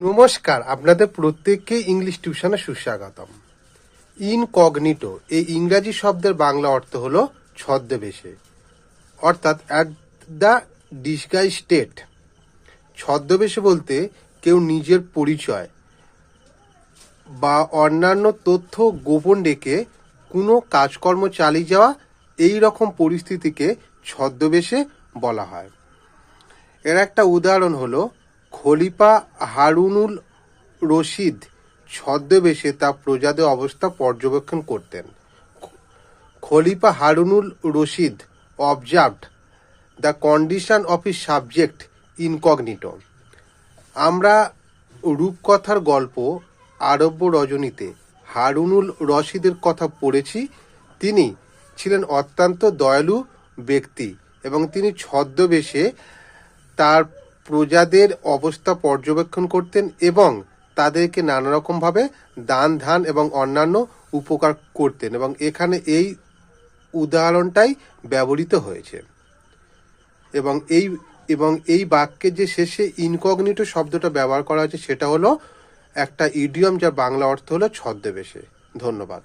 নমস্কার, আপনাদের প্রত্যেককে ইংলিশ টিউশনে সুস্বাগতম। ইনকগনিটো এই ইংরাজি শব্দের বাংলা অর্থ হলো ছদ্মবেশে, অর্থাৎ অ্যাট দ্য ডিসগাইজ স্টেট। ছদ্মবেশে বলতে কেউ নিজের পরিচয় বা অন্যান্য তথ্য গোপন রেখে কোনো কাজকর্ম চালিয়ে যাওয়া, এই রকম পরিস্থিতিকে ছদ্মবেশে বলা হয়। এর একটা উদাহরণ হলো খলিফা হারুনুল রশিদ ছদ্মবেশে তার প্রজাদের অবস্থা পর্যবেক্ষণ করতেন। Khalifa Harunul Rashid observed the condition of his subject incognito. আমরা রূপকথার গল্প আরব্য রজনীতে হারুনুল রশিদের কথা পড়েছি। তিনি ছিলেন অত্যন্ত দয়ালু ব্যক্তি এবং তিনি ছদ্মবেশে তার প্রজাদের অবস্থা পর্যবেক্ষণ করতেন এবং তাদেরকে নানা রকমভাবে দান ধ্যান এবং অন্যান্য উপকার করতেন, এবং এখানে এই উদাহরণটাই ব্যবহৃত হয়েছে। এবং এই বাক্যের যে শেষে ইনকগনিটো শব্দটা ব্যবহার করা হয়েছে সেটা হলো একটা ইডিয়ম, যার বাংলা অর্থ হলো ছদ্মবেশে। ধন্যবাদ।